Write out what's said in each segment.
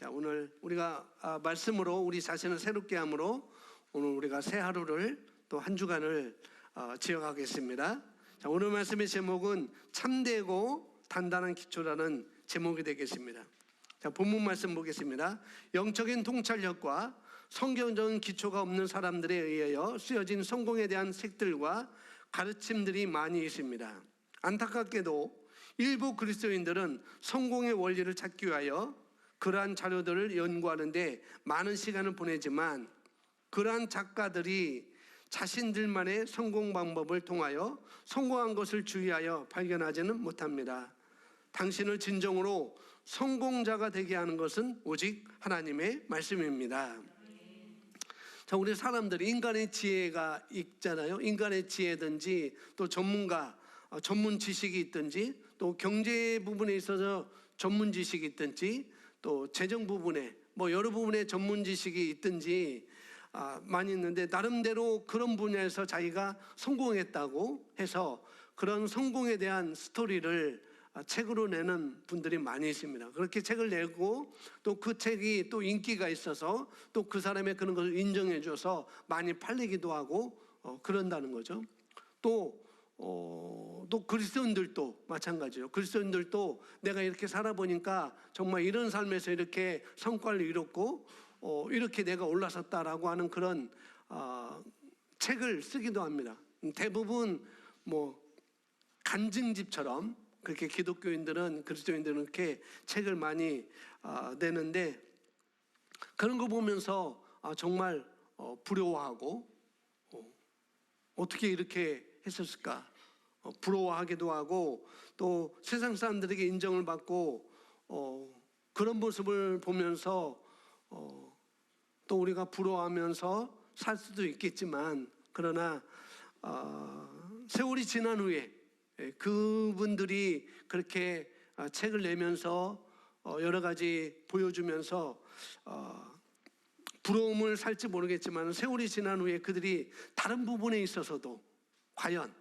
자, 오늘 우리가 말씀으로 우리 자신을 새롭게 함으로 오늘 우리가 새 하루를 또 한 주간을 지어가겠습니다. 자, 오늘 말씀의 제목은 참되고 단단한 기초라는 제목이 되겠습니다. 자, 본문 말씀 보겠습니다. 영적인 통찰력과 성경적인 기초가 없는 사람들에 의하여 쓰여진 성공에 대한 책들과 가르침들이 많이 있습니다. 안타깝게도 일부 그리스도인들은 성공의 원리를 찾기 위하여 그러한 자료들을 연구하는데 많은 시간을 보내지만 그러한 작가들이 자신들만의 성공 방법을 통하여 성공한 것을 주의하여 발견하지는 못합니다. 당신을 진정으로 성공자가 되게 하는 것은 오직 하나님의 말씀입니다. 자, 우리 사람들이 인간의 지혜가 있잖아요. 인간의 지혜든지 또 전문가, 전문 지식이 있든지 또 경제 부분에 있어서 전문 지식이 있든지 또 재정 부분에 여러 부분에 전문 지식이 있든지 많이 있는데 나름대로 그런 분야에서 자기가 성공했다고 해서 그런 성공에 대한 스토리를 책으로 내는 분들이 많이 있습니다. 그렇게 책을 내고 또 그 책이 또 인기가 있어서 또 그 사람의 그런 것을 인정해 줘서 많이 팔리기도 하고 그런다는 거죠. 또 그리스도인들도 마찬가지예요. 그리스도인들도 내가 이렇게 살아보니까 정말 이런 삶에서 이렇게 성과를 이뤘고 이렇게 내가 올라섰다라고 하는 그런 책을 쓰기도 합니다. 대부분 간증집처럼 그렇게 기독교인들은 그리스도인들은 이렇게 책을 많이 내는데 그런 거 보면서 정말 부러워하고 어떻게 이렇게 했었을까 부러워하기도 하고 또 세상 사람들에게 인정을 받고 그런 모습을 보면서 또 우리가 부러워하면서 살 수도 있겠지만 그러나 세월이 지난 후에 그분들이 그렇게 책을 내면서 여러 가지 보여주면서 부러움을 살지 모르겠지만 세월이 지난 후에 그들이 다른 부분에 있어서도 과연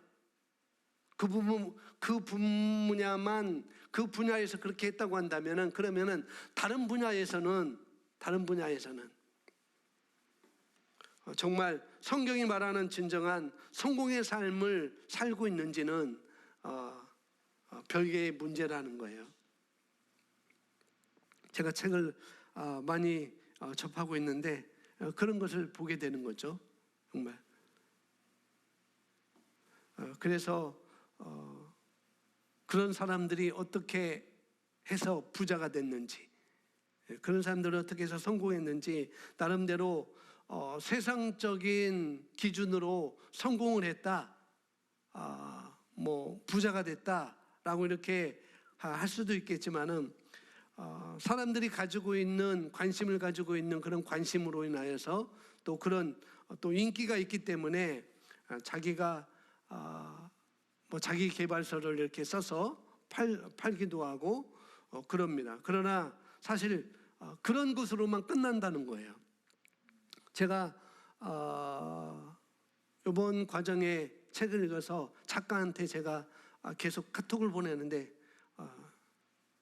그 분야만 그 분야에서 그렇게 했다고 한다면은 그러면은 다른 분야에서는 정말 성경이 말하는 진정한 성공의 삶을 살고 있는지는 별개의 문제라는 거예요. 제가 책을 많이 접하고 있는데 그런 것을 보게 되는 거죠. 정말. 그래서 그런 사람들이 어떻게 해서 부자가 됐는지, 그런 사람들은 어떻게 해서 성공했는지 나름대로 세상적인 기준으로 성공을 했다, 부자가 됐다라고 이렇게 할 수도 있겠지만은 사람들이 가지고 있는 관심을 가지고 있는 그런 관심으로 인하여서 또 그런 또 인기가 있기 때문에 자기가 자기 개발서를 이렇게 써서 팔기도 하고 그럽니다. 그러나 사실 그런 것으로만 끝난다는 거예요. 제가 이번 과정에 책을 읽어서 작가한테 제가 계속 카톡을 보내는데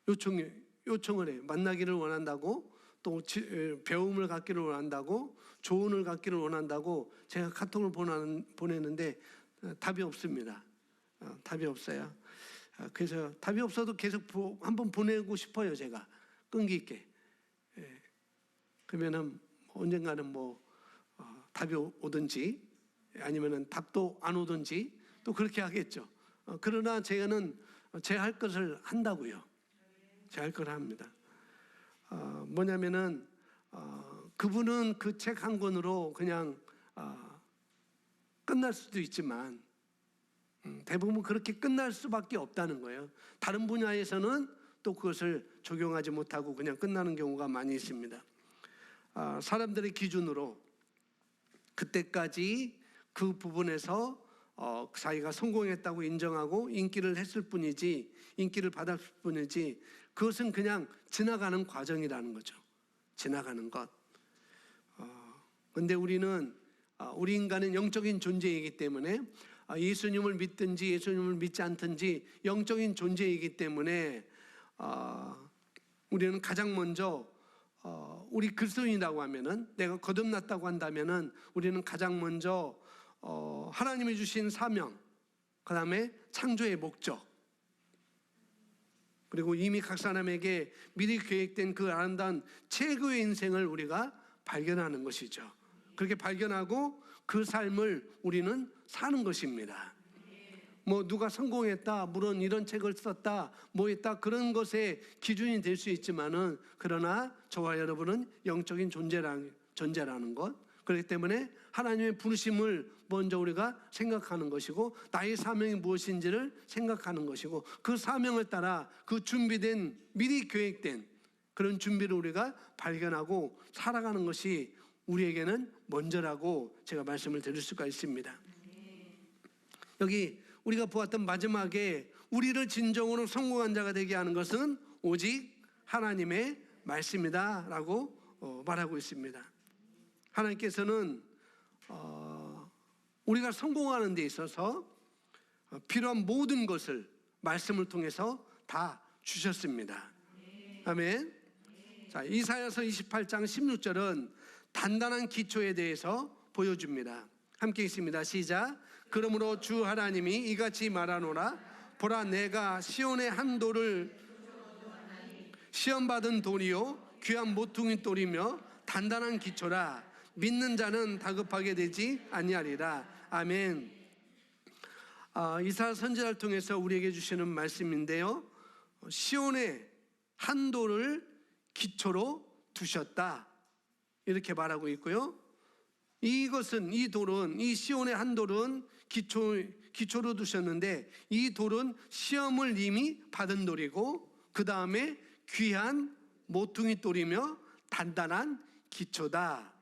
요청을 해요. 만나기를 원한다고 또 배움을 갖기를 원한다고 조언을 갖기를 원한다고 제가 카톡을 보내는데 답이 없습니다. 답이 없어요. 그래서 답이 없어도 계속 한번 보내고 싶어요. 제가 끈기 있게. 그러면은 언젠가는 답이 오든지 아니면은 답도 안 오든지 또 그렇게 하겠죠. 그러나 제가는 제 할 것을 한다고요. 제 할 걸 합니다. 뭐냐면은 그분은 그 책 한 권으로 그냥 끝날 수도 있지만 대부분 그렇게 끝날 수밖에 없다는 거예요. 다른 분야에서는 또 그것을 적용하지 못하고 그냥 끝나는 경우가 많이 있습니다. 사람들의 기준으로 그때까지 그 부분에서 자기가 성공했다고 인정하고 인기를 받았을 뿐이지 그것은 그냥 지나가는 과정이라는 거죠. 지나가는 것. 그런데 우리 인간은 영적인 존재이기 때문에 예수님을 믿든지 예수님을 믿지 않든지 영적인 존재이기 때문에 우리는 가장 먼저 우리 그리스도인이라고 하면은, 내가 거듭났다고 한다면은 우리는 가장 먼저 하나님이 주신 사명, 그 다음에 창조의 목적, 그리고 이미 각 사람에게 미리 계획된 그 아름다운 최고의 인생을 우리가 발견하는 것이죠. 그렇게 발견하고 그 삶을 우리는 사는 것입니다. 뭐 누가 성공했다, 물론 이런 책을 썼다, 뭐 했다, 그런 것에 기준이 될 수 있지만은, 그러나 저와 여러분은 영적인 존재라는 것, 그렇기 때문에 하나님의 부르심을 먼저 우리가 생각하는 것이고, 나의 사명이 무엇인지를 생각하는 것이고, 그 사명을 따라 그 준비된, 미리 계획된 그런 준비를 우리가 발견하고 살아가는 것이 우리에게는 먼저라고 제가 말씀을 드릴 수가 있습니다. 여기 우리가 보았던 마지막에 우리를 진정으로 성공한 자가 되게 하는 것은 오직 하나님의 말씀이다 라고 말하고 있습니다. 하나님께서는 우리가 성공하는 데 있어서 필요한 모든 것을 말씀을 통해서 다 주셨습니다. 아멘. 자, 이사야서 28장 16절은 단단한 기초에 대해서 보여줍니다. 함께 있습니다. 시작. 그러므로 주 하나님이 이같이 말하노라. 보라, 내가 시온의 한 돌을 시험받은 돌이요 귀한 모퉁이 돌이며 단단한 기초라. 믿는 자는 다급하게 되지 아니하리라. 아멘. 이사야 선지자를 통해서 우리에게 주시는 말씀인데요, 시온의 한 돌을 기초로 두셨다 이렇게 말하고 있고요, 이것은, 이 돌은, 이 시온의 한 돌은 기초로 두셨는데, 이 돌은 시험을 이미 받은 돌이고, 그 다음에 귀한 모퉁이 돌이며 단단한 기초다.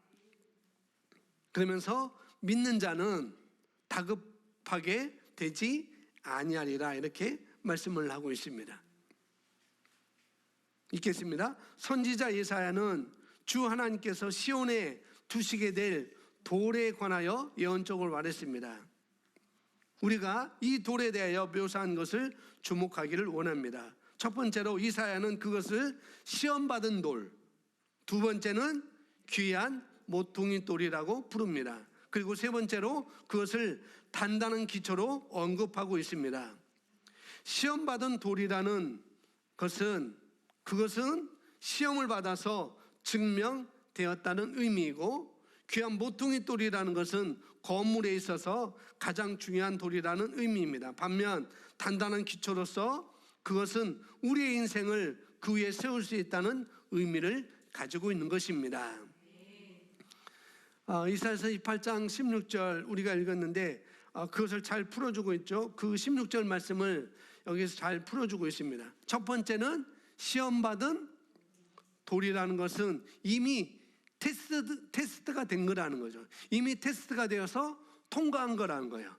그러면서 믿는 자는 다급하게 되지 아니하리라 이렇게 말씀을 하고 있습니다. 읽겠습니다. 선지자 예사야는 주 하나님께서 시온에 두시게 될 돌에 관하여 예언적으로 말했습니다. 우리가 이 돌에 대하여 묘사한 것을 주목하기를 원합니다. 첫 번째로 이사야는 그것을 시험받은 돌, 두 번째는 귀한 모퉁이 돌이라고 부릅니다. 그리고 세 번째로 그것을 단단한 기초로 언급하고 있습니다. 시험받은 돌이라는 것은, 그것은 시험을 받아서 증명되었다는 의미이고, 귀한 모퉁이 돌이라는 것은 건물에 있어서 가장 중요한 돌이라는 의미입니다. 반면 단단한 기초로서 그것은 우리의 인생을 그 위에 세울 수 있다는 의미를 가지고 있는 것입니다. 이사야서 28장 16절 우리가 읽었는데 그것을 잘 풀어주고 있죠. 그 16절 말씀을 여기서 잘 풀어주고 있습니다. 첫 번째는 시험받은 돌이라는 것은 이미 테스트가 된 거라는 거죠. 이미 테스트가 되어서 통과한 거라는 거예요.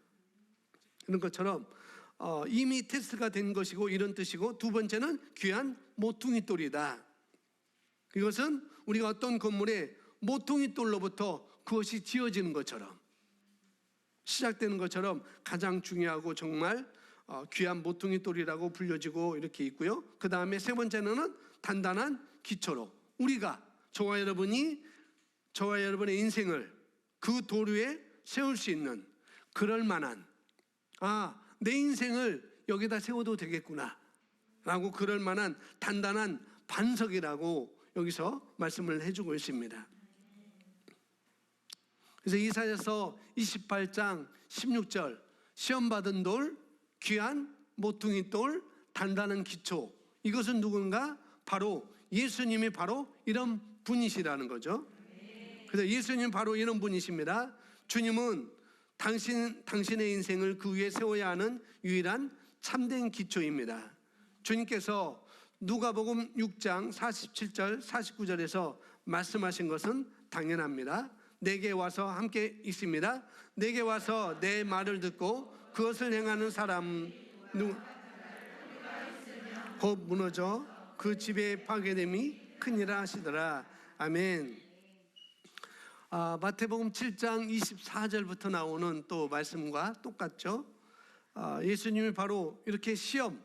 그런 것처럼 이미 테스트가 된 것이고 이런 뜻이고, 두 번째는 귀한 모퉁이 돌이다. 이것은 우리가 어떤 건물에 모퉁이 돌로부터 그것이 지어지는 것처럼, 시작되는 것처럼 가장 중요하고 정말 귀한 모퉁이 돌이라고 불려지고 이렇게 있고요. 그 다음에 세 번째는 단단한 기초로, 우리가, 저와 여러분의 인생을 그 돌 위에 세울 수 있는, 그럴 만한, 내 인생을 여기다 세워도 되겠구나 라고 그럴 만한 단단한 반석이라고 여기서 말씀을 해주고 있습니다. 그래서 이사야서 28장 16절, 시험받은 돌, 귀한 모퉁이 돌, 단단한 기초, 이것은 누군가? 바로 예수님이 바로 이런 분이시라는 거죠. 그래서 예수님 바로 이런 분이십니다. 주님은 당신의 인생을 그 위에 세워야 하는 유일한 참된 기초입니다. 주님께서 누가복음 6장 47절 49절에서 말씀하신 것은 당연합니다. 내게 와서, 함께 있습니다. 내게 와서 내 말을 듣고 그것을 행하는 사람 곧 무너져 그 집에 파괴됨이 크니라 하시더라. 아멘. 마태복음 7장 24절부터 나오는 또 말씀과 똑같죠. 예수님이 바로 이렇게 시험,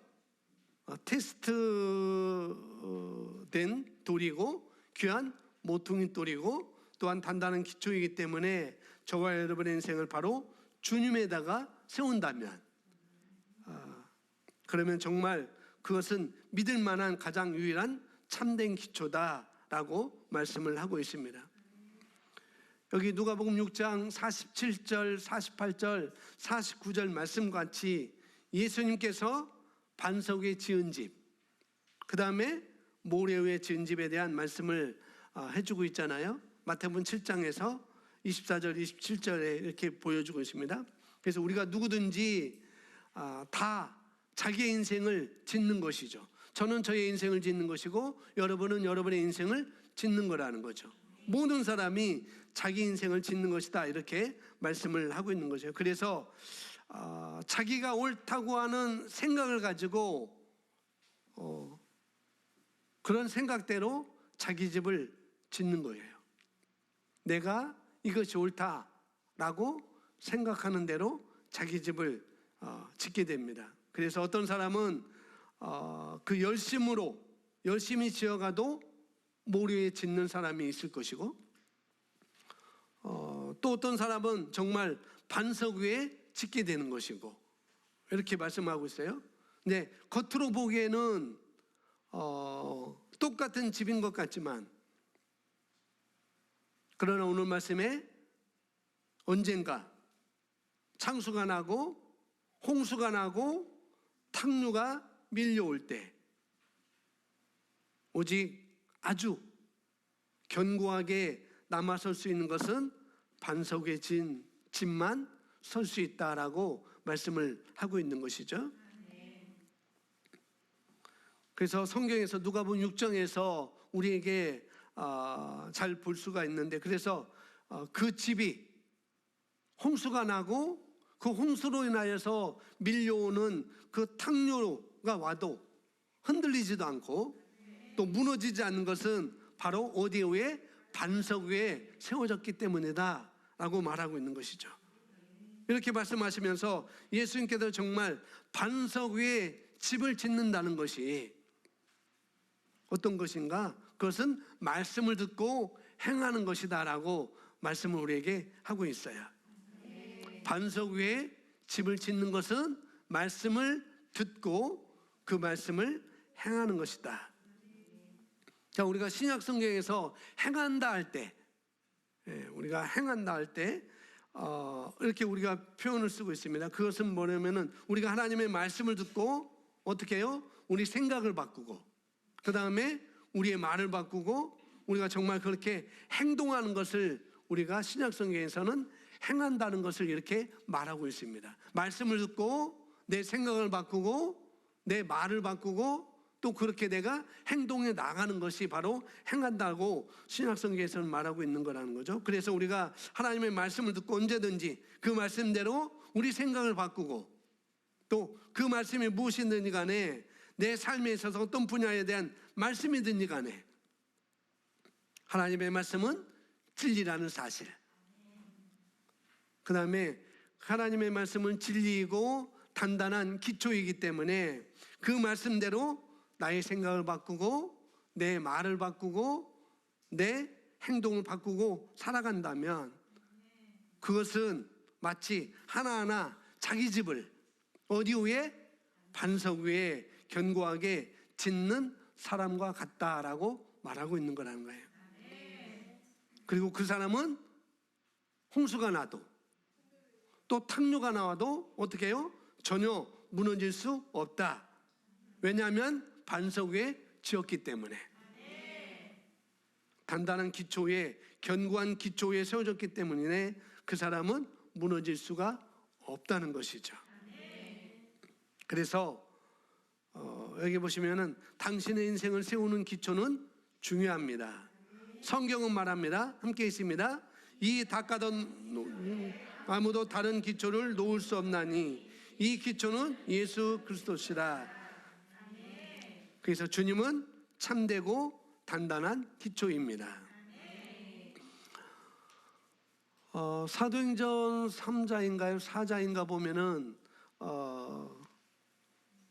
테스트된 돌이고 귀한 모퉁이 돌이고 또한 단단한 기초이기 때문에 저와 여러분의 인생을 바로 주님에다가 세운다면 그러면 정말 그것은 믿을 만한 가장 유일한 참된 기초다라고 말씀을 하고 있습니다. 여기 누가복음 6장 47절, 48절, 49절 말씀과 같이 예수님께서 반석 위에 지은 집, 그 다음에 모래 위에 지은 집에 대한 말씀을 해주고 있잖아요. 마태복음 7장에서 24절, 27절에 이렇게 보여주고 있습니다. 그래서 우리가 누구든지 다 자기의 인생을 짓는 것이죠. 저는 저의 인생을 짓는 것이고 여러분은 여러분의 인생을 짓는 거라는 거죠. 모든 사람이 자기 인생을 짓는 것이다, 이렇게 말씀을 하고 있는 거죠. 그래서 자기가 옳다고 하는 생각을 가지고 그런 생각대로 자기 집을 짓는 거예요. 내가 이것이 옳다라고 생각하는 대로 자기 집을 짓게 됩니다. 그래서 어떤 사람은 그 열심히 지어가도 모래 위에 짓는 사람이 있을 것이고, 또 어떤 사람은 정말 반석 위에 짓게 되는 것이고, 이렇게 말씀하고 있어요. 네, 겉으로 보기에는 똑같은 집인 것 같지만, 그러나 오늘 말씀에 언젠가 창수가 나고 홍수가 나고 탕류가 밀려올 때 오직 아주 견고하게 남아설 수 있는 것은 반석 위에 지은 집만 설 수 있다라고 말씀을 하고 있는 것이죠. 그래서 성경에서 누가복음 6장에서 우리에게 잘 볼 수가 있는데, 그래서 그 집이 홍수가 나고 그 홍수로 인하여서 밀려오는 그 탕류가 와도 흔들리지도 않고 또 무너지지 않는 것은 바로 어디 위에? 반석 위에 세워졌기 때문이다 라고 말하고 있는 것이죠. 이렇게 말씀하시면서 예수님께서 정말 반석 위에 집을 짓는다는 것이 어떤 것인가? 그것은 말씀을 듣고 행하는 것이다 라고 말씀을 우리에게 하고 있어요. 반석 위에 집을 짓는 것은 말씀을 듣고 그 말씀을 행하는 것이다. 자, 우리가 신약 성경에서 행한다 할 때, 우리가 행한다 할 때 이렇게 우리가 표현을 쓰고 있습니다. 그것은 뭐냐면은 우리가 하나님의 말씀을 듣고 어떻게 해요? 우리 생각을 바꾸고, 그 다음에 우리의 말을 바꾸고 우리가 정말 그렇게 행동하는 것을 우리가 신약 성경에서는 행한다는 것을 이렇게 말하고 있습니다. 말씀을 듣고 내 생각을 바꾸고 내 말을 바꾸고 또 그렇게 내가 행동에 나가는 것이 바로 행한다고 신약 성경에서는 말하고 있는 거라는 거죠. 그래서 우리가 하나님의 말씀을 듣고 언제든지 그 말씀대로 우리 생각을 바꾸고 또 그 말씀이 무엇이든지 간에 내 삶에 있어서 어떤 분야에 대한 말씀이든지 간에 하나님의 말씀은 진리라는 사실, 그 다음에 하나님의 말씀은 진리이고 단단한 기초이기 때문에 그 말씀대로 나의 생각을 바꾸고 내 말을 바꾸고 내 행동을 바꾸고 살아간다면 그것은 마치 하나하나 자기 집을 어디 위에? 반석 위에 견고하게 짓는 사람과 같다라고 말하고 있는 거라는 거예요. 그리고 그 사람은 홍수가 나도 또 탕류가 나와도 어떻게 해요? 전혀 무너질 수 없다. 왜냐하면 반석 위에 지었기 때문에, 단단한 기초 위에, 견고한 기초 위에 세워졌기 때문에 그 사람은 무너질 수가 없다는 것이죠. 그래서 여기 보시면은 당신의 인생을 세우는 기초는 중요합니다. 성경은 말합니다. 함께 있습니다. 이 닦아던 아무도 다른 기초를 놓을 수 없나니 이 기초는 예수 그리스도시라. 그래서 주님은 참되고 단단한 기초입니다. 사도행전 3자인가요? 4자인가 보면은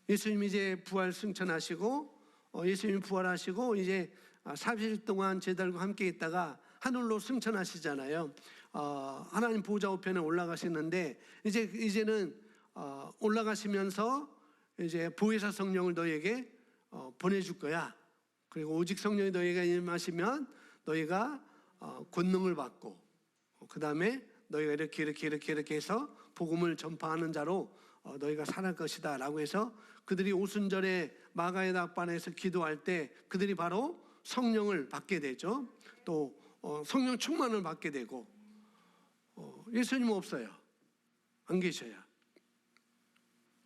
예수님이 이제 부활 승천하시고 예수님이 부활하시고 이제 40일 동안 제자들과 함께 있다가 하늘로 승천하시잖아요. 하나님 보좌 우편에 올라가시는데 이제는 올라가시면서 이제 보혜사 성령을 너희에게 보내줄 거야. 그리고 오직 성령이 너희에게 임하시면 너희가 권능을 받고, 그 다음에 너희가 이렇게 해서 복음을 전파하는 자로 너희가 살아갈 것이다 라고 해서 그들이 오순절에 마가의 낙반에서 기도할 때 그들이 바로 성령을 받게 되죠. 또 성령 충만을 받게 되고, 예수님 없어요. 안 계셔요.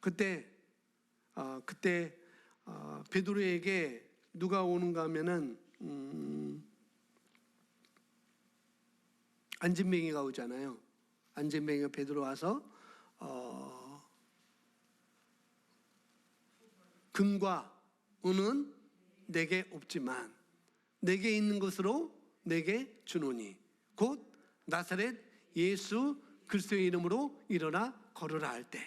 그때 베드로에게 누가 오는가 하면은 안진뱅이가 오잖아요. 안진뱅이가 베드로 와서 금과 은은 내게 없지만 내게 있는 것으로 내게 주노니 곧 나사렛 예수 그리스도의 이름으로 일어나 걸으라 할 때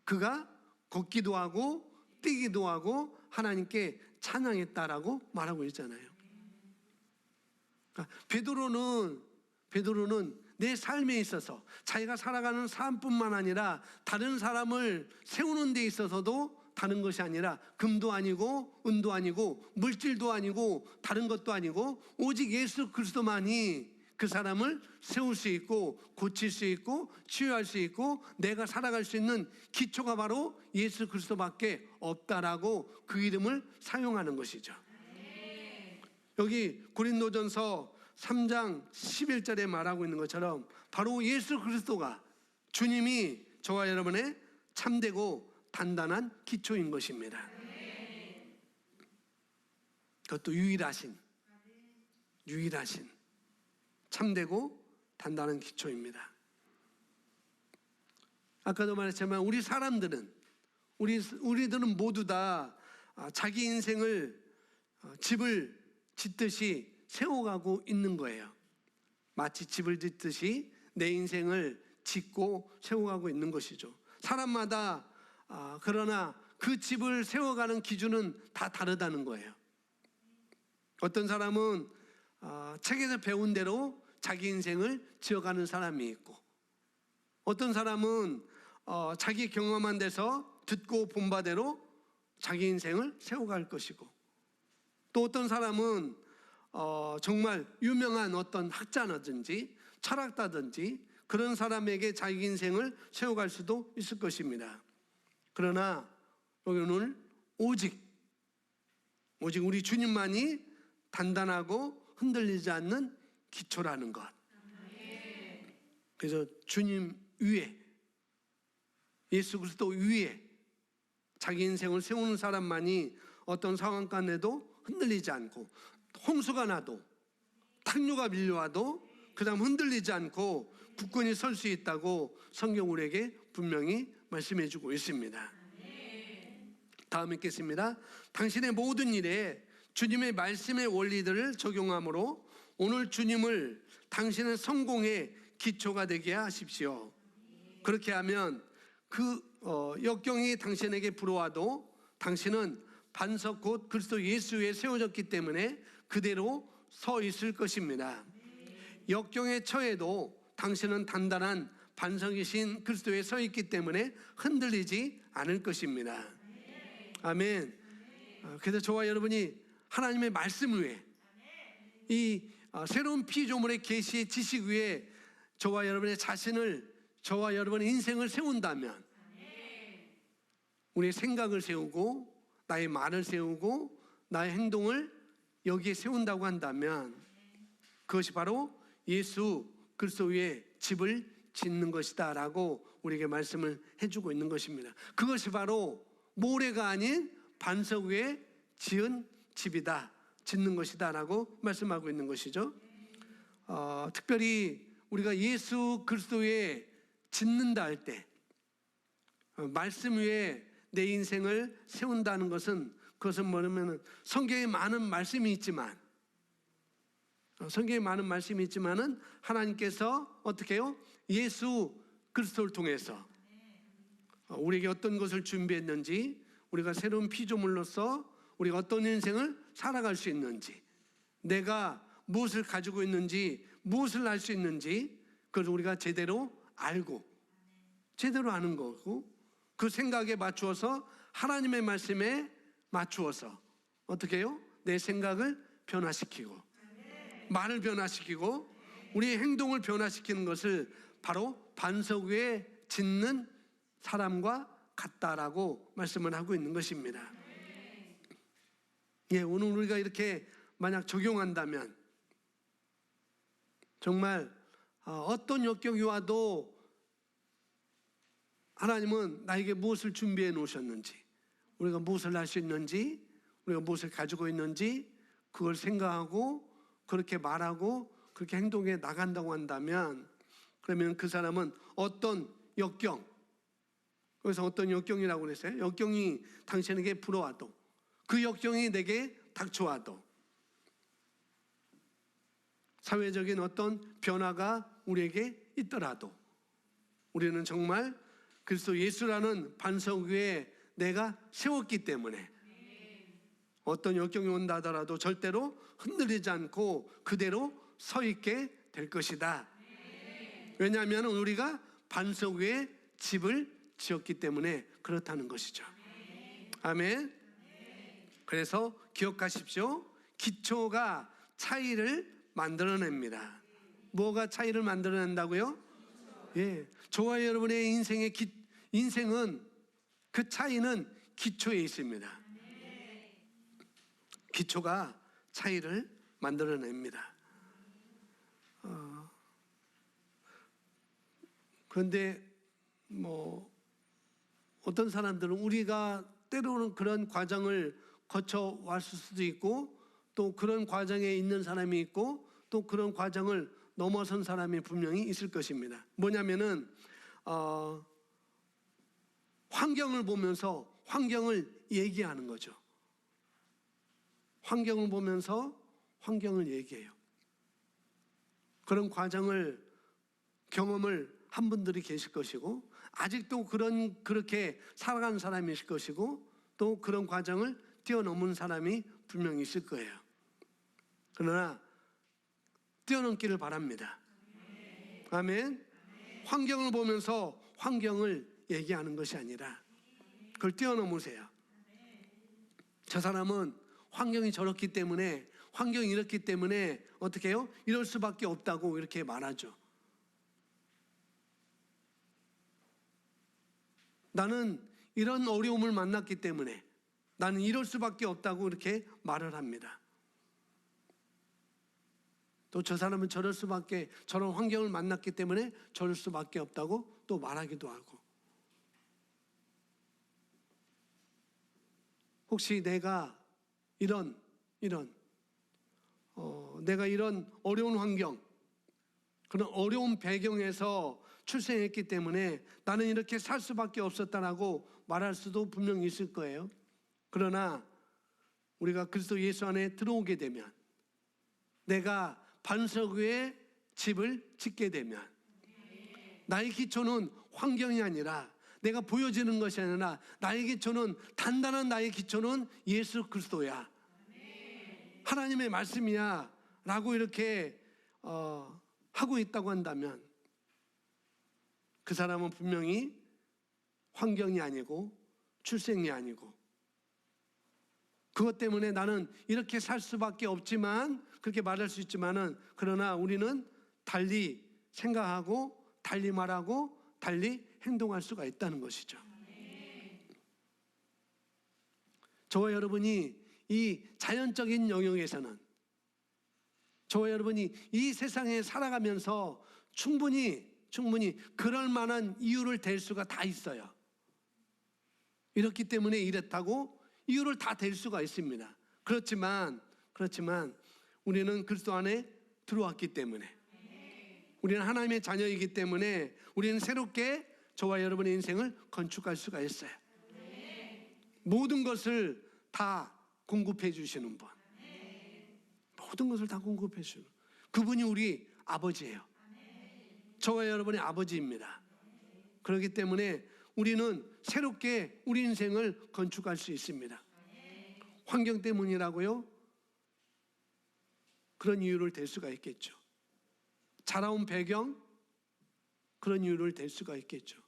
그가 걷기도 하고 뛰기도 하고 하나님께 찬양했다라고 말하고 있잖아요. 그러니까 베드로는 내 삶에 있어서 자기가 살아가는 삶뿐만 아니라 다른 사람을 세우는 데 있어서도 다른 것이 아니라 금도 아니고 은도 아니고 물질도 아니고 다른 것도 아니고 오직 예수 그리스도만이 그 사람을 세울 수 있고 고칠 수 있고 치유할 수 있고 내가 살아갈 수 있는 기초가 바로 예수 그리스도밖에 없다라고 그 이름을 사용하는 것이죠. 여기 고린도전서 3장 11절에 말하고 있는 것처럼 바로 예수 그리스도가 주님이 저와 여러분의 참되고 단단한 기초인 것입니다. 그것도 유일하신 참되고 단단한 기초입니다. 아까도 말했지만 우리 사람들은 우리들은 모두 다 자기 인생을 집을 짓듯이 세워가고 있는 거예요. 마치 집을 짓듯이 내 인생을 짓고 세워가고 있는 것이죠. 사람마다 그러나 그 집을 세워가는 기준은 다 다르다는 거예요. 어떤 사람은 책에서 배운 대로 자기 인생을 지어가는 사람이 있고, 어떤 사람은 자기 경험한 데서 듣고 본 바대로 자기 인생을 세워갈 것이고, 또 어떤 사람은 정말 유명한 어떤 학자라든지 철학자든지 그런 사람에게 자기 인생을 세워갈 수도 있을 것입니다. 그러나 오늘 오직 우리 주님만이 단단하고 흔들리지 않는 기초라는 것. 그래서 주님 위에, 예수 그리스도 위에 자기 인생을 세우는 사람만이 어떤 상황 간에도 흔들리지 않고, 홍수가 나도 탕류가 밀려와도 그 다음 흔들리지 않고 굳건히 설 수 있다고 성경 우리에게 분명히 말씀해 주고 있습니다. 다음 읽겠습니다. 당신의 모든 일에 주님의 말씀의 원리들을 적용함으로 오늘 주님을 당신의 성공의 기초가 되게 하십시오. 그렇게 하면 그 역경이 당신에게 불어와도 당신은 반석 곧 그리스도 예수 위에 세워졌기 때문에 그대로 서 있을 것입니다. 역경에 처해도 당신은 단단한 반석이신 그리스도에 서 있기 때문에 흔들리지 않을 것입니다. 아멘. 그래서 저와 여러분이 하나님의 말씀 위에, 이 새로운 피조물의 계시의 지식 위에 저와 여러분의 자신을, 저와 여러분의 인생을 세운다면, 우리의 생각을 세우고 나의 말을 세우고 나의 행동을 여기에 세운다고 한다면 그것이 바로 예수 그리스도 위에 집을 짓는 것이다 라고 우리에게 말씀을 해주고 있는 것입니다. 그것이 바로 모래가 아닌 반석 위에 지은 집이다, 짓는 것이다 라고 말씀하고 있는 것이죠. 특별히 우리가 예수 그리스도 위에 짓는다 할 때, 말씀 위에 내 인생을 세운다는 것은, 그것은 뭐냐면 성경에 많은 말씀이 있지만, 하나님께서 어떻게 해요? 예수 그리스도를 통해서 우리에게 어떤 것을 준비했는지, 우리가 새로운 피조물로서 우리가 어떤 인생을 살아갈 수 있는지, 내가 무엇을 가지고 있는지, 무엇을 할 수 있는지 그걸 우리가 제대로 알고 제대로 아는 거고, 그 생각에 맞추어서 하나님의 말씀에 맞추어서 어떻게 해요? 내 생각을 변화시키고 말을 변화시키고 우리의 행동을 변화시키는 것을 바로 반석 위에 짓는 사람과 같다라고 말씀을 하고 있는 것입니다. 예, 오늘 우리가 이렇게 만약 적용한다면 정말 어떤 역경이 와도 하나님은 나에게 무엇을 준비해 놓으셨는지, 우리가 무엇을 할 수 있는지, 우리가 무엇을 가지고 있는지 그걸 생각하고 그렇게 말하고 그렇게 행동해 나간다고 한다면, 그러면 그 사람은 어떤 역경, 그래서 어떤 역경이라고 그랬어요? 역경이 당신에게 불어와도, 그 역경이 내게 닥쳐와도, 사회적인 어떤 변화가 우리에게 있더라도 우리는 정말 그리스도 예수라는 반석 위에 내가 세웠기 때문에 어떤 역경이 온다 하더라도 절대로 흔들리지 않고 그대로 서 있게 될 것이다. 왜냐하면 우리가 반석 위에 집을 지었기 때문에 그렇다는 것이죠. 아멘. 그래서 기억하십시오. 기초가 차이를 만들어냅니다. 뭐가 차이를 만들어낸다고요? 예, 저와 여러분의 인생은 그 차이는 기초에 있습니다. 기초가 차이를 만들어냅니다. 그런데 어떤 사람들은 우리가 때로는 그런 과정을 거쳐 왔을 수도 있고, 또 그런 과정에 있는 사람이 있고, 또 그런 과정을 넘어선 사람이 분명히 있을 것입니다. 뭐냐면은 환경을 보면서 환경을 얘기하는 거죠. 환경을 보면서 환경을 얘기해요. 그런 경험을 한 분들이 계실 것이고, 아직도 그렇게 살아가는 사람이 있을 것이고, 또 그런 과정을 뛰어넘은 사람이 분명히 있을 거예요. 그러나 뛰어넘기를 바랍니다. 아멘. 환경을 보면서 환경을 얘기하는 것이 아니라 그걸 뛰어넘으세요. 저 사람은 환경이 저렇기 때문에, 환경이 이렇기 때문에 어떻게 해요? 이럴 수밖에 없다고 이렇게 말하죠. 나는 이런 어려움을 만났기 때문에 나는 이럴 수밖에 없다고 이렇게 말을 합니다. 또 저 사람은 저런 환경을 만났기 때문에 저럴 수밖에 없다고 또 말하기도 하고, 혹시 내가 내가 이런 어려운 환경, 그런 어려운 배경에서 출생했기 때문에 나는 이렇게 살 수밖에 없었다라고 말할 수도 분명히 있을 거예요. 그러나 우리가 그리스도 예수 안에 들어오게 되면, 내가 반석 위에 집을 짓게 되면, 나의 기초는 환경이 아니라, 내가 보여지는 것이 아니라 나의 기초는, 단단한 나의 기초는 예수 그리스도야, 하나님의 말씀이야 라고 이렇게 하고 있다고 한다면, 그 사람은 분명히 환경이 아니고 출생이 아니고, 그것 때문에 나는 이렇게 살 수밖에 없지만, 그렇게 말할 수 있지만은, 그러나 우리는 달리 생각하고 달리 말하고 달리 행동할 수가 있다는 것이죠. 저와 여러분이 이 자연적인 영역에서는, 저와 여러분이 이 세상에 살아가면서 충분히 그럴 만한 이유를 댈 수가 다 있어요. 이렇기 때문에 이렇다고 이유를 다 댈 수가 있습니다. 그렇지만 우리는 그리스도 안에 들어왔기 때문에, 우리는 하나님의 자녀이기 때문에 우리는 새롭게 저와 여러분의 인생을 건축할 수가 있어요. 모든 것을 다 공급해 주시는 분, 모든 것을 다 공급해 주시는 그분이 우리 아버지예요. 저와 여러분의 아버지입니다. 그렇기 때문에 우리는 새롭게 우리 인생을 건축할 수 있습니다. 환경 때문이라고요? 그런 이유를 댈 수가 있겠죠. 자라온 배경, 그런 이유를 댈 수가 있겠죠.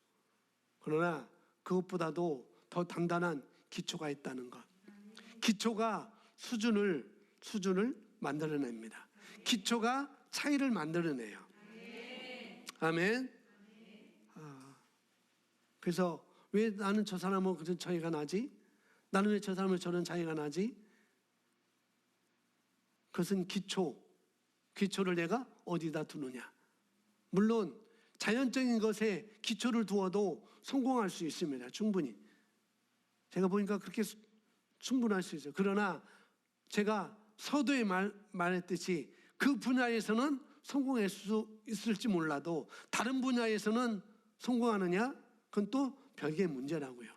그러나 그것보다도 더 단단한 기초가 있다는 것. 기초가 수준을 만들어냅니다. 기초가 차이를 만들어내요. 아멘. 그래서 왜 나는 저 사람은 그런 차이가 나지? 나는 왜 저 사람은 저런 차이가 나지? 그것은 기초를 내가 어디다 두느냐. 물론 자연적인 것에 기초를 두어도 성공할 수 있습니다. 충분히. 제가 보니까 그렇게 충분할 수 있어요. 그러나 제가 서두에 말했듯이 그 분야에서는 성공할 수 있을지 몰라도 다른 분야에서는 성공하느냐? 그건 또 별개의 문제라고요.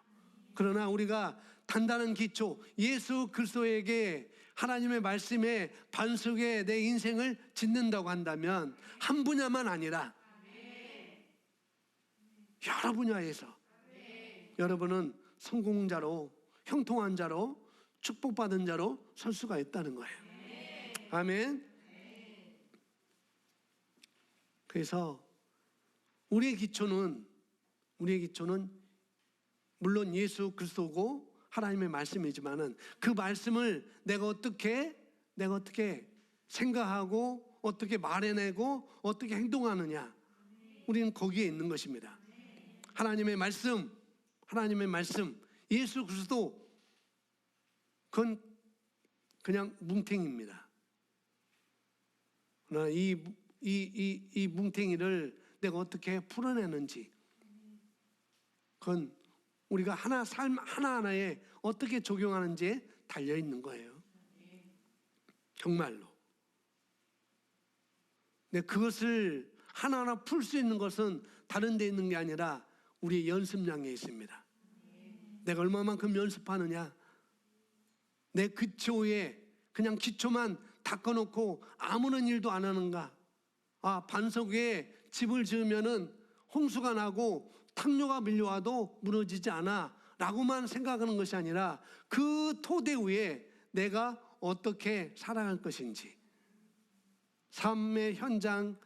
그러나 우리가 단단한 기초, 예수 그리스도에게 하나님의 말씀에 반석에 내 인생을 짓는다고 한다면 한 분야만 아니라 여러 분야에서 여러분은 성공자로, 형통한 자로, 축복받은 자로 설 수가 있다는 거예요. 아멘. 그래서 우리의 기초는 물론 예수 그리스도고 하나님의 말씀이지만은 그 말씀을 내가 어떻게 생각하고 어떻게 말해내고 어떻게 행동하느냐, 우리는 거기에 있는 것입니다. 하나님의 말씀, 예수 그리스도, 그건 그냥 뭉탱이입니다. 그러나 이 뭉탱이를 내가 어떻게 풀어내는지, 그건 우리가 삶 하나하나에 어떻게 적용하는지에 달려있는 거예요. 정말로. 근데 그것을 하나하나 풀 수 있는 것은 다른 데 있는 게 아니라 우리의 연습량에 있습니다. 내가 얼마만큼 연습하느냐. 내 기초에 그냥 기초만 닦아놓고 아무런 일도 안 하는가. 반석 위에 집을 지으면은 홍수가 나고 탕류가 밀려와도 무너지지 않아 라고만 생각하는 것이 아니라 그 토대 위에 내가 어떻게 살아갈 것인지, 삶의 현장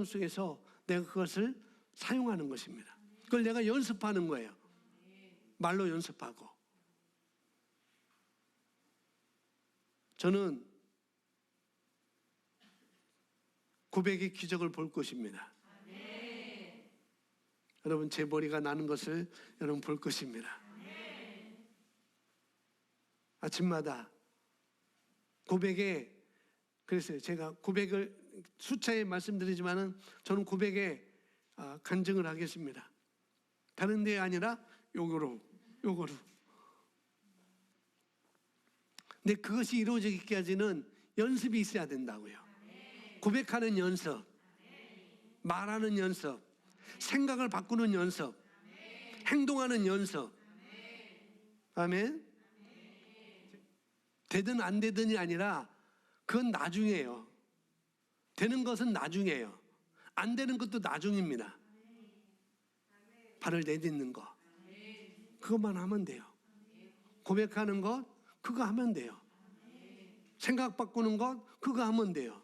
속에서 내가 그것을 사용하는 것입니다. 그걸 내가 연습하는 거예요. 말로 연습하고. 저는 고백의 기적을 볼 것입니다. 여러분, 제 머리가 나는 것을 여러분 볼 것입니다. 아침마다 고백에, 그래서 제가 고백을 수차에 말씀드리지만은 저는 고백에 간증을 하겠습니다. 다른 데 아니라 요거로. 근데 그것이 이루어지기까지는 연습이 있어야 된다고요. 고백하는 연습, 말하는 연습, 생각을 바꾸는 연습, 행동하는 연습. 아멘. 되든 안 되든이 아니라 그건 나중이에요. 되는 것은 나중이에요. 안 되는 것도 나중입니다. 발을 내딛는 거, 그것만 하면 돼요. 고백하는 것, 그거 하면 돼요. 생각 바꾸는 것, 그거 하면 돼요.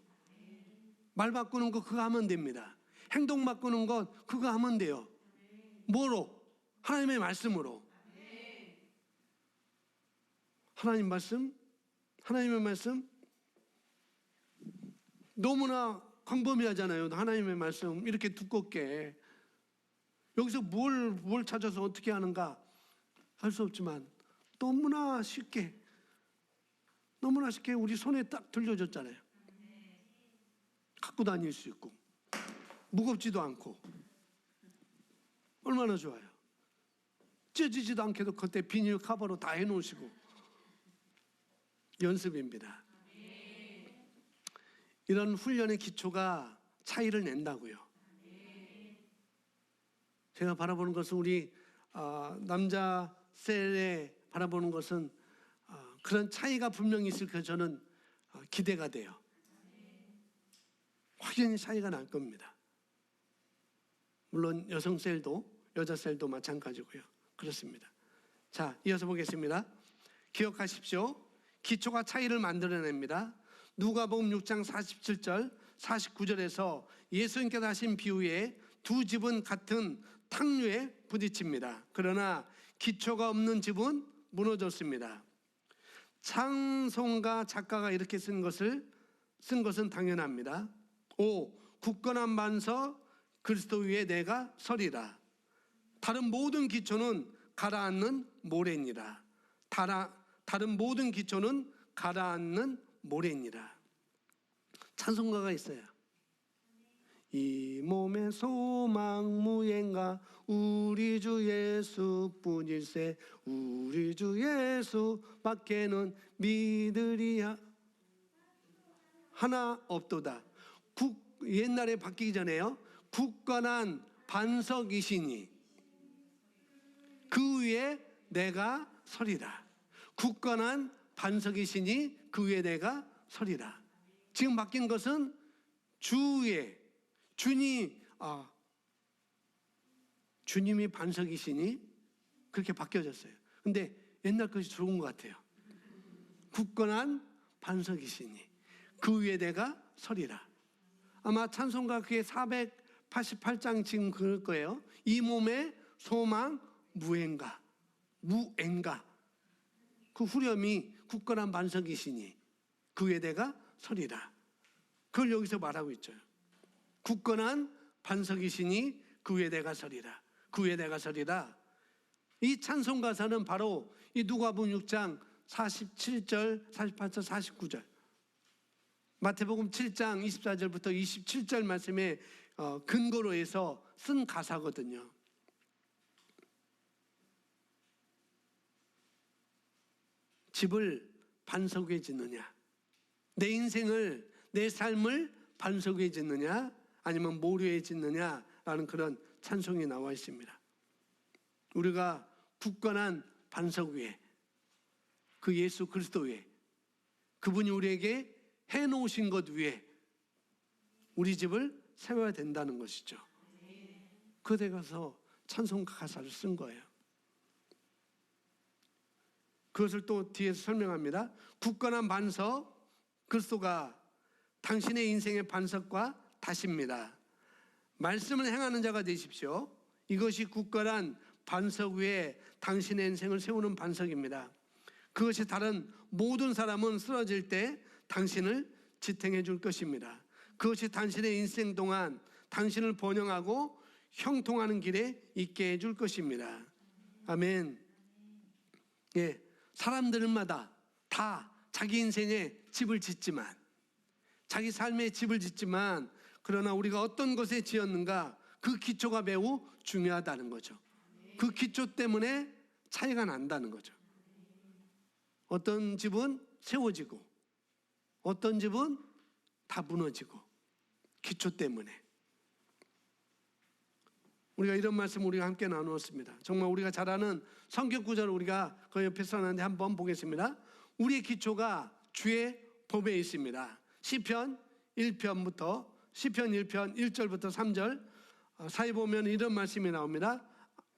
말 바꾸는 것, 그거 하면 됩니다. 행동 바꾸는 것, 그거 하면 돼요. 뭐로? 하나님의 말씀으로. 하나님의 말씀 너무나 광범위하잖아요. 하나님의 말씀 이렇게 두껍게 여기서 뭘 찾아서 어떻게 하는가 할 수 없지만 너무나 쉽게 우리 손에 딱 들려줬잖아요. 갖고 다닐 수 있고 무겁지도 않고 얼마나 좋아요. 찢어지지도 않게도 그때 비닐 커버로 다 해놓으시고. 연습입니다. 이런 훈련의 기초가 차이를 낸다고요. 제가 바라보는 것은 우리 남자 셀에 바라보는 것은 그런 차이가 분명히 있을 거 저는 기대가 돼요. 확연히 차이가 날 겁니다. 물론 여성 셀도 여자 셀도 마찬가지고요. 그렇습니다. 자, 이어서 보겠습니다. 기억하십시오. 기초가 차이를 만들어냅니다. 누가복음 6장 47절 49절에서 예수님께서 하신 비유에 두 집은 같은 탕류에 부딪힙니다. 그러나 기초가 없는 집은 무너졌습니다. 찬송가 작가가 이렇게 쓴 것은 당연합니다. 5. 굳건한 반석 그리스도 위에 내가 서리라. 다른 모든 기초는 가라앉는 모래니라. 다른 모든 기초는 가라앉는 모래니라. 찬송가가 있어요. 이 몸의 소망 무행가 우리 주 예수뿐일세 우리 주 예수밖에는 믿으리야 하나 없도다. 옛날에 바뀌기 전에요. 굳건한 반석이시니 그 위에 내가 서리라. 굳건한 반석이시니 그 위에 내가 서리라. 지금 바뀐 것은 주의 주님이 반석이시니 그렇게 바뀌어졌어요. 근데 옛날 것이 좋은 것 같아요. 굳건한 반석이시니 그 위에 내가 서리라. 아마 찬송가 그게 488장 지금 그럴 거예요. 이 몸의 소망 무엔가 그 후렴이 굳건한 반석이시니 그 위에 내가 서리라. 그걸 여기서 말하고 있죠. 굳건한 반석이시니 그 위에 내가 서리라. 그 위에 내가 서리라. 이 찬송 가사는 바로 이 누가복음 6장 47절, 48절, 49절, 마태복음 7장 24절부터 27절 말씀에 근거로 해서 쓴 가사거든요. 집을 반석 위에 짓느냐, 내 인생을, 내 삶을 반석 위에 짓느냐, 아니면 모래 위에 짓느냐라는 그런 찬송이 나와 있습니다. 우리가 굳건한 반석 위에, 그 예수 그리스도 위에, 그분이 우리에게 해놓으신 것 위에 우리 집을 세워야 된다는 것이죠. 그에 가서 찬송 가사를 쓴 거예요. 그것을 또 뒤에서 설명합니다. 굳건한 반석, 그리스도가 당신의 인생의 반석과 다십니다. 말씀을 행하는 자가 되십시오. 이것이 굳건한 반석 위에 당신의 인생을 세우는 반석입니다. 그것이 다른 모든 사람은 쓰러질 때 당신을 지탱해 줄 것입니다. 그것이 당신의 인생 동안 당신을 번영하고 형통하는 길에 있게 해줄 것입니다. 아멘. 예, 사람들마다 다 자기 인생에 집을 짓지만, 자기 삶에 집을 짓지만, 그러나 우리가 어떤 것에 지었는가, 그 기초가 매우 중요하다는 거죠. 그 기초 때문에 차이가 난다는 거죠. 어떤 집은 세워지고 어떤 집은 다 무너지고, 기초 때문에. 우리가 이런 말씀 우리가 함께 나누었습니다. 정말 우리가 잘 아는 성경 구절을 우리가 그 옆에 써놨는데 한번 보겠습니다. 우리의 기초가 주의 법에 있습니다. 시편 1편부터 시편 1편 1절부터 3절 사이 보면 이런 말씀이 나옵니다.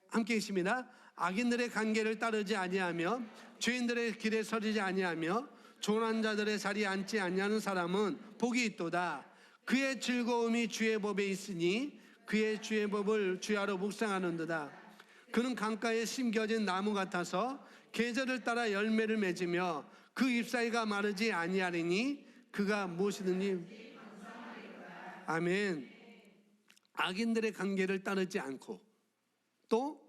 함께 있습니다. 악인들의 관계를 따르지 아니하며 죄인들의 길에 서리지 아니하며 조난 자들의 자리에 앉지 아니하는 사람은 복이 있도다. 그의 즐거움이 주의 법에 있으니 그의 주의 법을 주야로 묵상하는도다. 그는 강가에 심겨진 나무 같아서 계절을 따라 열매를 맺으며 그 잎사귀가 마르지 아니하리니 그가 무엇이든지. 아멘. 악인들의 관계를 따르지 않고 또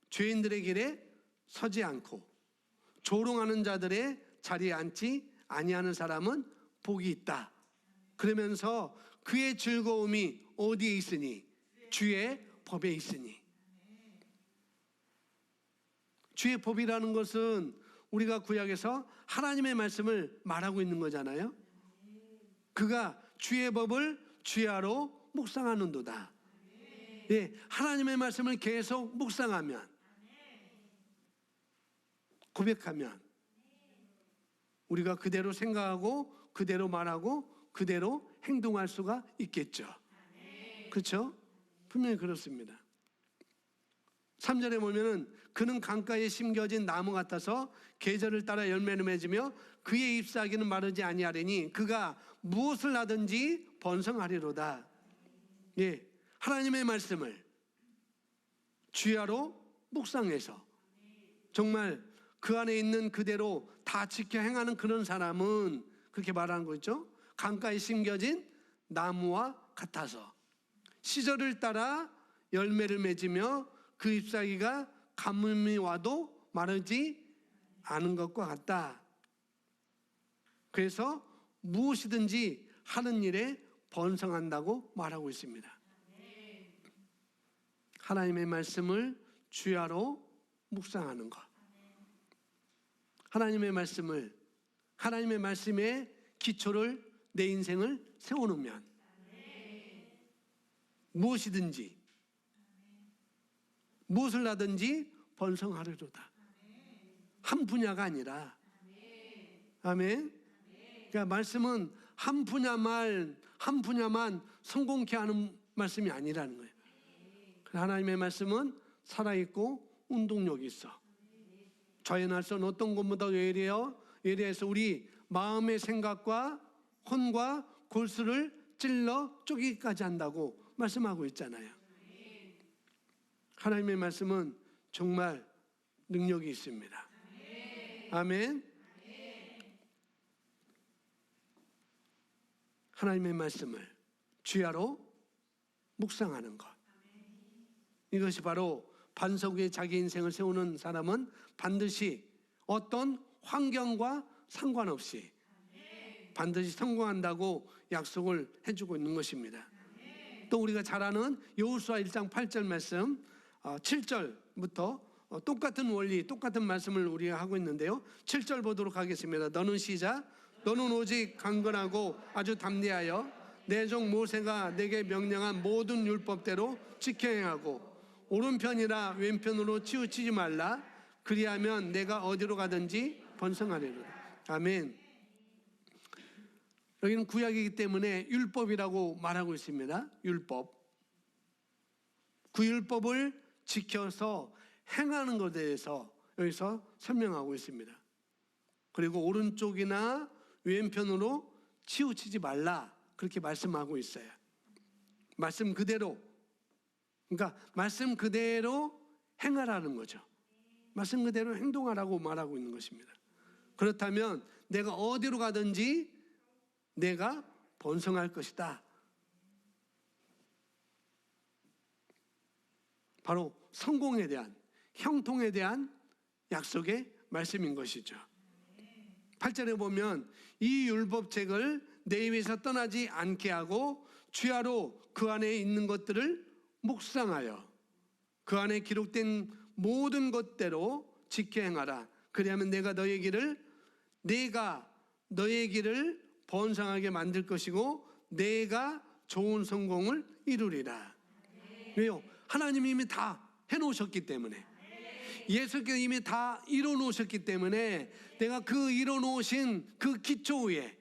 죄인들의 길에 서지 않고 조롱하는 자들의 자리에 앉지 아니하는 사람은 복이 있다. 그러면서 그의 즐거움이 어디에 있으니? 주의 법에 있으니. 주의 법이라는 것은 우리가 구약에서 하나님의 말씀을 말하고 있는 거잖아요. 그가 주의 법을 주야로 묵상하는도다. 예, 하나님의 말씀을 계속 묵상하면, 고백하면 우리가 그대로 생각하고 그대로 말하고 그대로 행동할 수가 있겠죠. 그렇죠? 분명히 그렇습니다. 3절에 보면은 그는 강가에 심겨진 나무 같아서 계절을 따라 열매를 맺으며 그의 잎사귀는 마르지 아니하리니 그가 무엇을 하든지 번성하리로다. 예, 하나님의 말씀을 주야로 묵상해서 정말 그 안에 있는 그대로 다 지켜 행하는 그런 사람은 그렇게 말하는 거죠. 강가에 심겨진 나무와 같아서 시절을 따라 열매를 맺으며 그 잎사귀가 가뭄이 와도 마르지 않은 것과 같다. 그래서 무엇이든지 하는 일에 번성한다고 말하고 있습니다. 하나님의 말씀을 주야로 묵상하는 것. 하나님의 말씀의 기초를 내 인생을 세워놓으면 무엇이든지 무엇을 하든지 번성하리로다. 한 분야가 아니라. 아멘. 그러니까 말씀은 한 분야만 성공케 하는 말씀이 아니라는 거예요. 하나님의 말씀은 살아있고 운동력이 있어. 자연할 수 없는 어떤 것보다 예리해서 우리 마음의 생각과 혼과 골수를 찔러 쪼개기까지 한다고 말씀하고 있잖아요. 하나님의 말씀은 정말 능력이 있습니다. 아멘. 하나님의 말씀을 주야로 묵상하는 것. 이것이 바로 반석 위에 자기 인생을 세우는 사람은 반드시 어떤 환경과 상관없이 반드시 성공한다고 약속을 해주고 있는 것입니다. 또 우리가 잘 아는 여호수아 1장 8절 말씀 7절부터 똑같은 원리, 똑같은 말씀을 우리가 하고 있는데요. 7절 보도록 하겠습니다. 너는 시작. 너는 오직 강건하고 아주 담대하여 내 종 모세가 내게 명령한 모든 율법대로 지켜 행하고 오른편이나 왼편으로 치우치지 말라. 그리하면 내가 어디로 가든지 번성하리로다. 아멘. 여기는 구약이기 때문에 율법이라고 말하고 있습니다. 율법. 그 율법을 지켜서 행하는 것에 대해서 여기서 설명하고 있습니다. 그리고 오른쪽이나 왼편으로 치우치지 말라. 그렇게 말씀하고 있어요. 말씀 그대로. 그러니까 말씀 그대로 행하라는 거죠. 말씀 그대로 행동하라고 말하고 있는 것입니다. 그렇다면 내가 어디로 가든지 내가 번성할 것이다. 바로 성공에 대한, 형통에 대한 약속의 말씀인 것이죠. 8절에 보면 이 율법책을 내 입에서 떠나지 않게 하고 주야로 그 안에 있는 것들을 묵상하여 그 안에 기록된 모든 것대로 지켜 행하라. 그리하면 내가 너의 길을 번성하게 만들 것이고 내가 좋은 성공을 이루리라. 왜요? 하나님이 이미 다 해놓으셨기 때문에, 예수께서 이미 다 이뤄놓으셨기 때문에 내가 그 이뤄놓으신 그 기초 위에,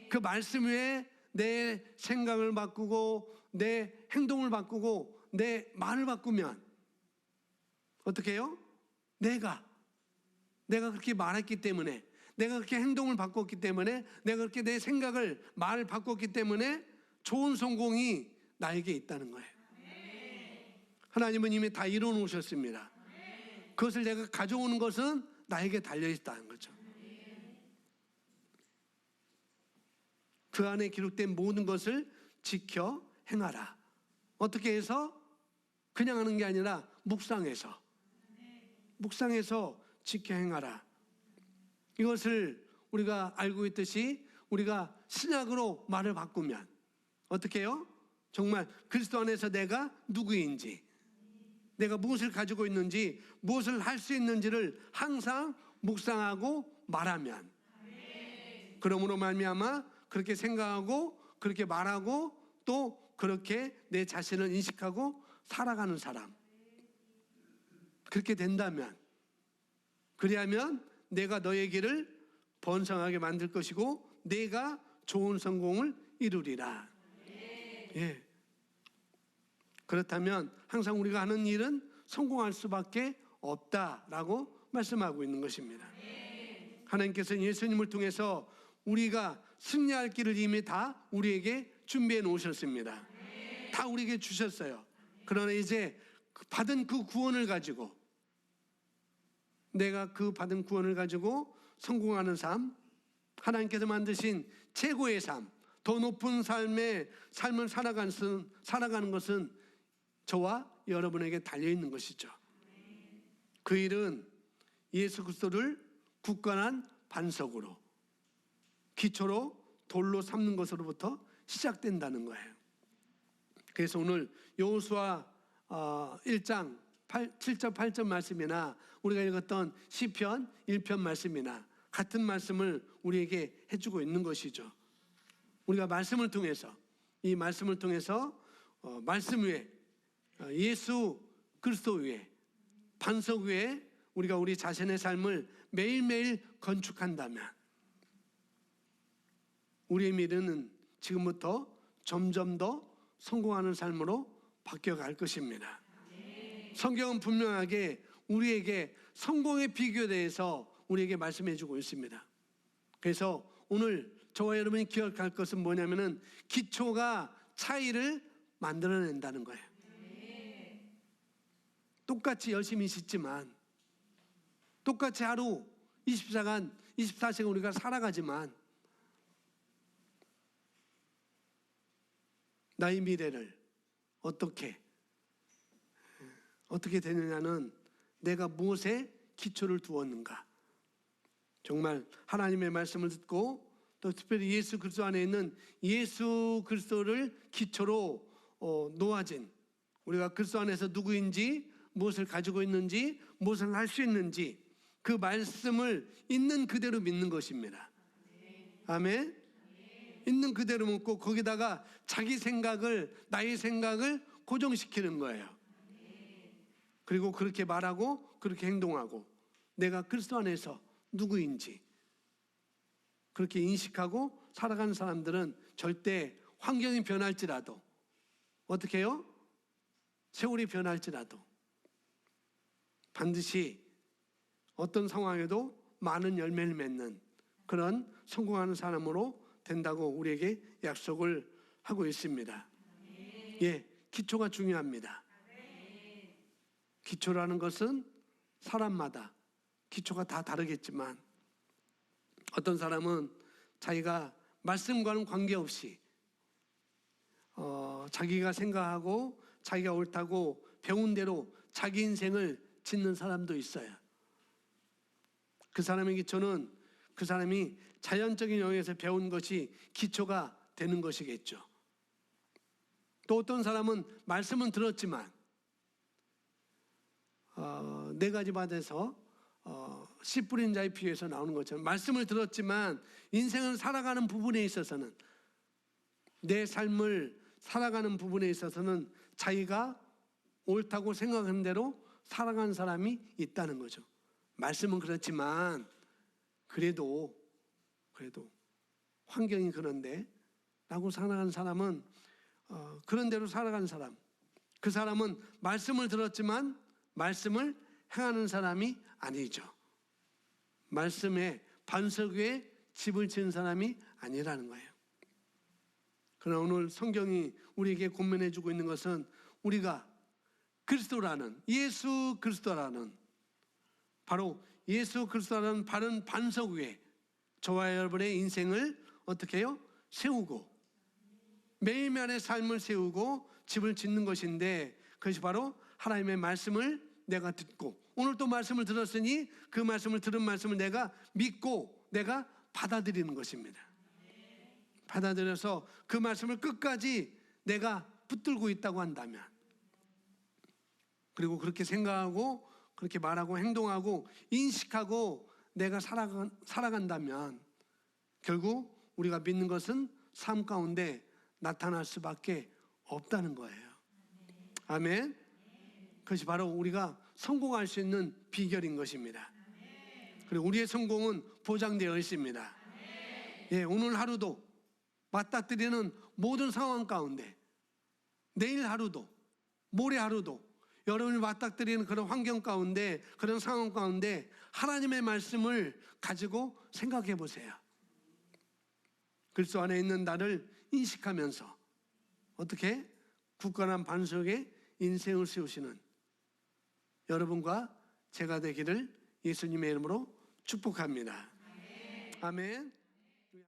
그 말씀 위에 내 생각을 바꾸고 내 행동을 바꾸고 내 말을 바꾸면 어떻게 해요? 내가 그렇게 말했기 때문에, 내가 그렇게 행동을 바꿨기 때문에, 내가 그렇게 내 생각을, 말을 바꿨기 때문에 좋은 성공이 나에게 있다는 거예요. 하나님은 이미 다 이뤄놓으셨습니다. 그것을 내가 가져오는 것은 나에게 달려있다는 거죠. 그 안에 기록된 모든 것을 지켜 행하라. 어떻게 해서? 그냥 하는 게 아니라 묵상해서 지켜 행하라. 이것을 우리가 알고 있듯이 우리가 신약으로 말을 바꾸면 어떻게 해요? 정말 그리스도 안에서 내가 누구인지, 내가 무엇을 가지고 있는지, 무엇을 할 수 있는지를 항상 묵상하고 말하면, 그러므로 말미암아 그렇게 생각하고 그렇게 말하고 또 그렇게 내 자신을 인식하고 살아가는 사람, 그렇게 된다면, 그리하면 내가 너의 길을 번성하게 만들 것이고 내가 좋은 성공을 이루리라. 예. 그렇다면 항상 우리가 하는 일은 성공할 수밖에 없다라고 말씀하고 있는 것입니다. 하나님께서는 예수님을 통해서 우리가 승리할 길을 이미 다 우리에게 준비해 놓으셨습니다. 다 우리에게 주셨어요. 그러나 이제 받은 그 구원을 가지고, 내가 그 받은 구원을 가지고 성공하는 삶, 하나님께서 만드신 최고의 삶, 더 높은 삶을 살아가는 것은 저와 여러분에게 달려있는 것이죠. 그 일은 예수 그리스도를 굳건한 반석으로, 기초로 돌로 삼는 것으로부터 시작된다는 거예요. 그래서 오늘 여호수아 1장 7절 8절 말씀이나 우리가 읽었던 시편 1편 말씀이나 같은 말씀을 우리에게 해주고 있는 것이죠. 우리가 말씀을 통해서, 이 말씀을 통해서 말씀 위에, 예수 그리스도 위에, 반석 위에 우리가 우리 자신의 삶을 매일매일 건축한다면 우리의 미래는 지금부터 점점 더 성공하는 삶으로 바뀌어갈 것입니다. 성경은 분명하게 우리에게 성공의 비결에 대해서 우리에게 말씀해 주고 있습니다. 그래서 오늘 저와 여러분이 기억할 것은 뭐냐면은 기초가 차이를 만들어낸다는 거예요. 똑같이 열심히 짓지만, 똑같이 하루 24시간 우리가 살아가지만 나의 미래를 어떻게 되느냐는 내가 무엇에 기초를 두었는가. 정말 하나님의 말씀을 듣고 또 특별히 예수 그리스도 안에 있는 예수 그리스도를 기초로 놓아진, 우리가 그리스도 안에서 누구인지, 무엇을 가지고 있는지, 무엇을 할 수 있는지 그 말씀을 있는 그대로 믿는 것입니다. 아멘. 있는 그대로 믿고 거기다가 자기 생각을, 나의 생각을 고정시키는 거예요. 그리고 그렇게 말하고 그렇게 행동하고 내가 그리스도 안에서 누구인지 그렇게 인식하고 살아가는 사람들은 절대 환경이 변할지라도, 어떻게 해요? 세월이 변할지라도 반드시 어떤 상황에도 많은 열매를 맺는 그런 성공하는 사람으로 된다고 우리에게 약속을 하고 있습니다. 예, 기초가 중요합니다. 기초라는 것은 사람마다 기초가 다 다르겠지만 어떤 사람은 자기가 말씀과는 관계없이 자기가 생각하고 자기가 옳다고 배운 대로 자기 인생을 짓는 사람도 있어요. 그 사람의 기초는 그 사람이 자연적인 영역에서 배운 것이 기초가 되는 것이겠죠. 또 어떤 사람은 말씀은 들었지만 네 가지 밭에서 씨 뿌린 자의 비유에서 나오는 것처럼 말씀을 들었지만 인생을 살아가는 부분에 있어서는, 내 삶을 살아가는 부분에 있어서는 자기가 옳다고 생각하는 대로 살아가는 사람이 있다는 거죠. 말씀은 그렇지만 그래도 환경이 그런데 라고 살아가는 사람은 그런 대로 살아가는 사람, 그 사람은 말씀을 들었지만 말씀을 행하는 사람이 아니죠. 말씀에 반석 위에 집을 지은 사람이 아니라는 거예요. 그러나 오늘 성경이 우리에게 권면해 주고 있는 것은 우리가 그리스도라는, 예수 그리스도라는, 바로 예수 그리스도라는 바른 반석 위에 저와 여러분의 인생을 어떻게 해요? 세우고 매일매일의 삶을 세우고 집을 짓는 것인데, 그것이 바로 하나님의 말씀을 내가 듣고, 오늘 또 말씀을 들었으니 그 말씀을 들은 말씀을 내가 믿고 내가 받아들이는 것입니다. 받아들여서 그 말씀을 끝까지 내가 붙들고 있다고 한다면, 그리고 그렇게 생각하고 그렇게 말하고 행동하고 인식하고 내가 살아간다면 결국 우리가 믿는 것은 삶 가운데 나타날 수밖에 없다는 거예요. 아멘. 그것이 바로 우리가 성공할 수 있는 비결인 것입니다. 그리고 우리의 성공은 보장되어 있습니다. 예, 오늘 하루도 맞닥뜨리는 모든 상황 가운데, 내일 하루도, 모레 하루도 여러분이 맞닥뜨리는 그런 환경 가운데, 그런 상황 가운데 하나님의 말씀을 가지고 생각해 보세요. 그리스도 안에 있는 나를 인식하면서 어떻게 굳건한 반 속에 인생을 세우시는 여러분과 제가 되기를 예수님의 이름으로 축복합니다. 아멘.